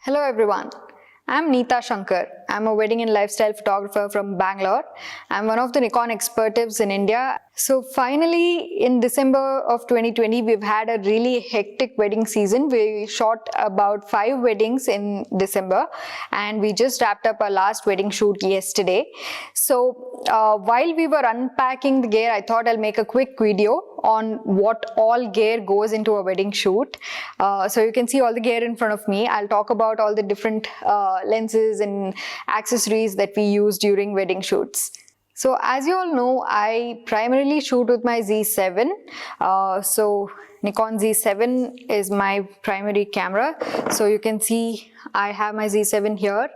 Hello everyone, I'm Neeta Shankar. I'm a wedding and lifestyle photographer from Bangalore. I'm one of the Nikon experts in India. So finally in December of 2020, we've had a really hectic wedding season. We shot about 5 weddings in December and we just wrapped up our last wedding shoot yesterday. So while we were unpacking the gear, I thought I'll make a quick video on what all gear goes into a wedding shoot. So you can see all the gear in front of me. I'll talk about all the different lenses and accessories that we use during wedding shoots. So as you all know, I primarily shoot with my Z7. So Nikon Z7 is my primary camera. So you can see I have my Z7 here.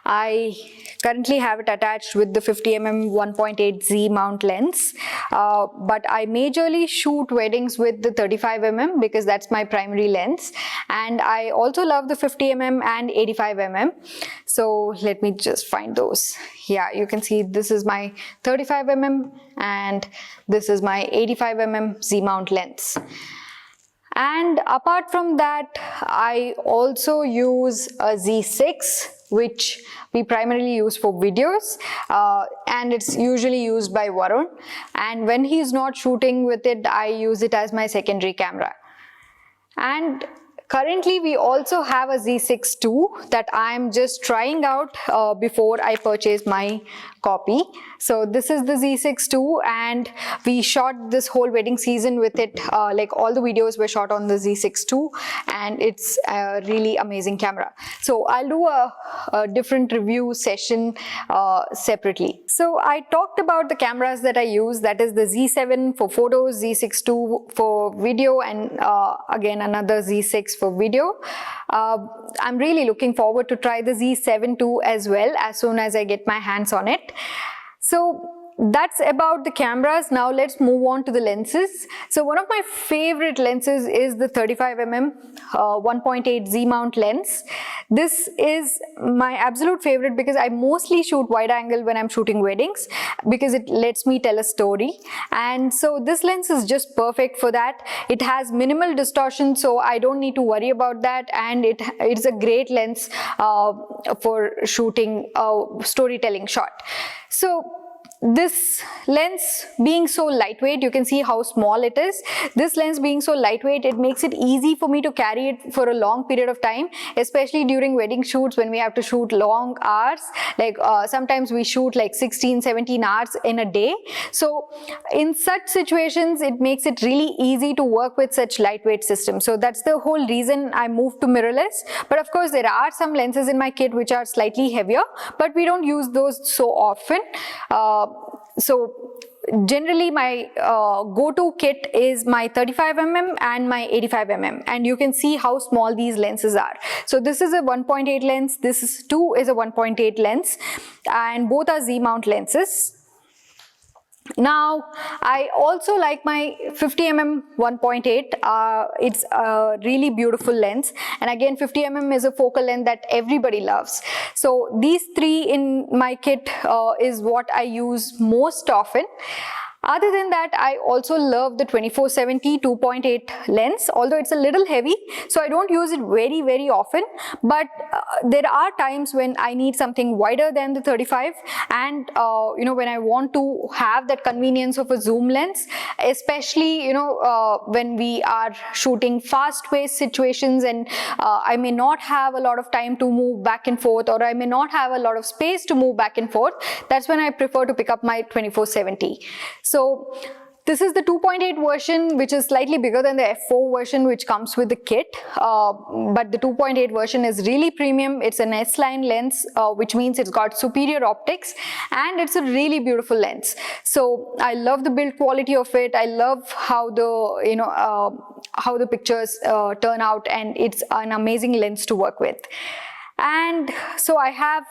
I currently have it attached with the 50mm 1.8 Z mount lens, but I majorly shoot weddings with the 35mm because that's my primary lens, and I also love the 50mm and 85mm. So let me just find those. Yeah, you can see this is my 35mm and this is my 85mm Z mount lens. And apart from that, I also use a Z6, which we primarily use for videos, and it's usually used by Varun. And when he's not shooting with it, I use it as my secondary camera. And currently, we also have a Z6 II that I'm just trying out before I purchase my copy. So this is the Z6 II, and we shot this whole wedding season with it. Like all the videos were shot on the Z6 II, and it's a really amazing camera. So I'll do a different review session separately. So I talked about the cameras that I use. That is the Z7 for photos, Z6 II for video, and again another Z6 for video. I'm really looking forward to try the Z7 II as well as soon as I get my hands on it. So that's about the cameras. Now let's move on to the lenses. So one of my favorite lenses is the 35mm 1.8 Z mount lens. This is my absolute favorite because I mostly shoot wide angle when I'm shooting weddings because it lets me tell a story. And so this lens is just perfect for that. It has minimal distortion, so I don't need to worry about that, and it's a great lens for shooting a storytelling shot. So this lens being so lightweight, you can see how small it is. This lens being so lightweight, it makes it easy for me to carry it for a long period of time, especially during wedding shoots when we have to shoot long hours. Like sometimes we shoot like 16-17 hours in a day. So in such situations, it makes it really easy to work with such lightweight systems. So that's the whole reason I moved to mirrorless. But of course, there are some lenses in my kit which are slightly heavier, but we don't use those so often. So generally my go-to kit is my 35mm and my 85mm, and you can see how small these lenses are. So this is a 1.8 lens, this too is a 1.8 lens, and both are Z mount lenses. Now, I also like my 50mm 1.8. It's a really beautiful lens, and again 50mm is a focal length that everybody loves. So these three in my kit is what I use most often. Other than that, I also love the 24-70 2.8 lens, although it's a little heavy, so I don't use it very often, but there are times when I need something wider than the 35, and you know, when I want to have that convenience of a zoom lens, especially, you know, when we are shooting fast-paced situations and I may not have a lot of time to move back and forth, or I may not have a lot of space to move back and forth, that's when I prefer to pick up my 24-70. So this is the 2.8 version, which is slightly bigger than the f4 version which comes with the kit, but the 2.8 version is really premium. It's an S-line lens, which means it's got superior optics, and it's a really beautiful lens. So I love the build quality of it. I love how the, you know, how the pictures turn out, and it's an amazing lens to work with. And so I have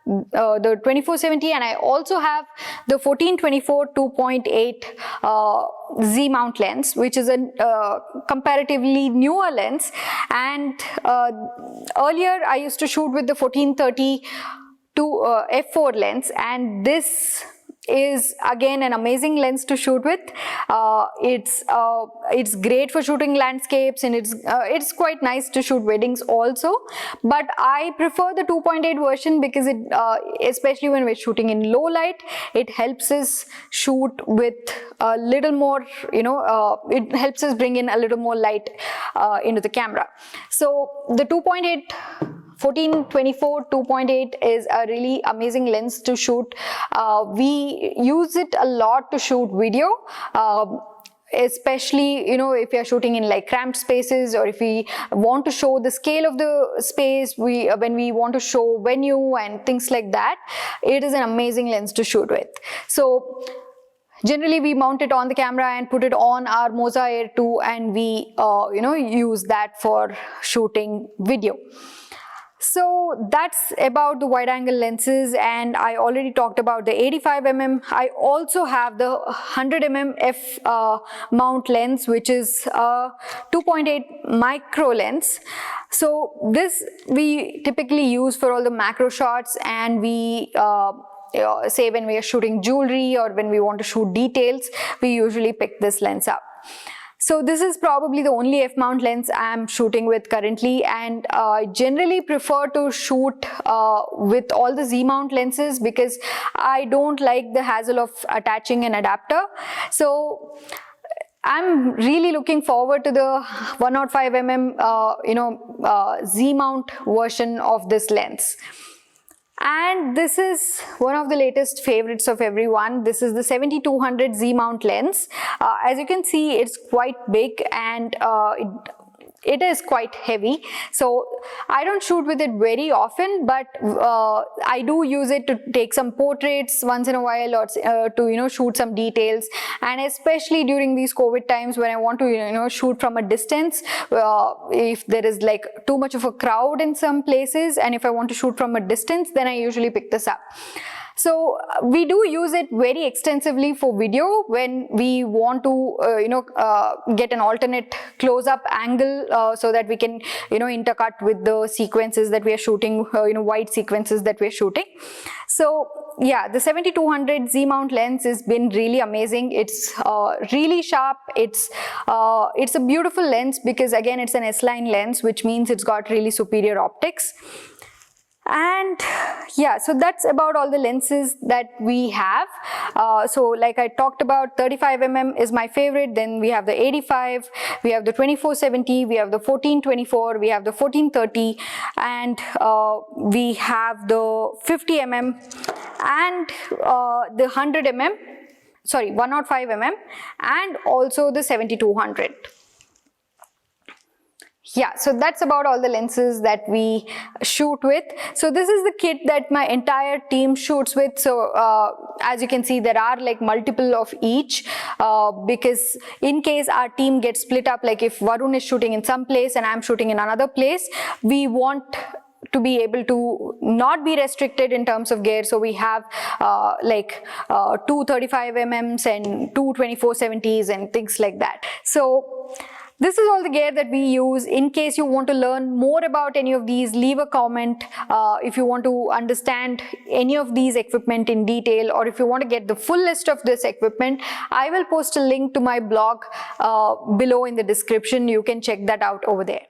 the 24-70, and I also have the 14-24 2.8 Z mount lens, which is a comparatively newer lens. And earlier I used to shoot with the 14-30 to f4 lens, and this is again an amazing lens to shoot with. It's great for shooting landscapes, and it's quite nice to shoot weddings also. But I prefer the 2.8 version because it, especially when we're shooting in low light, it helps us shoot with a little more, it helps us bring in a little more light into the camera. So the 2.8 14-24 2.8 is a really amazing lens to shoot. We use it a lot to shoot video, especially if you're shooting in like cramped spaces, or if we want to show the scale of the space, when we want to show venue and things like that, it is an amazing lens to shoot with. So generally we mount it on the camera and put it on our Moza Air 2, and we use that for shooting video. So that's about the wide angle lenses, and I already talked about the 85mm. I also have the 100mm f mount lens, which is a 2.8 micro lens. So this we typically use for all the macro shots, and we say when we are shooting jewelry or when we want to shoot details, we usually pick this lens up. So this is probably the only f-mount lens I'm shooting with currently, and I generally prefer to shoot with all the Z-mount lenses because I don't like the hassle of attaching an adapter. So I'm really looking forward to the 105mm Z-mount version of this lens. And this is one of the latest favorites of everyone. This is the 7200 Z-mount lens. As you can see, it's quite big, and it is quite heavy. So I don't shoot with it very often, but I do use it to take some portraits once in a while, or to shoot some details. And especially during these COVID times when I want to shoot from a distance, if there is like too much of a crowd in some places, and if I want to shoot from a distance, then I usually pick this up. So we do use it very extensively for video when we want to get an alternate close-up angle so that we can intercut with the sequences that we are shooting, wide sequences that we are shooting. So yeah, the 7200 Z-mount lens has been really amazing. It's really sharp. It's a beautiful lens because again it's an S-line lens, which means it's got really superior optics. And yeah, so that's about all the lenses that we have. So like I talked about, 35mm is my favorite. Then we have the 85, we have the 24-70, we have the 14-24, we have the 14-30, and we have the 50mm and the 100mm, sorry, 105mm, and also the 7200. Yeah, so that's about all the lenses that we shoot with. So this is the kit that my entire team shoots with. So as you can see, there are like multiple of each because in case our team gets split up, like if Varun is shooting in some place and I'm shooting in another place, we want to be able to not be restricted in terms of gear. So we have like two 35mm and two 24-70s and things like that. So this is all the gear that we use. In case you want to learn more about any of these, leave a comment. If you want to understand any of these equipment in detail, or if you want to get the full list of this equipment, I will post a link to my blog below in the description. You can check that out over there.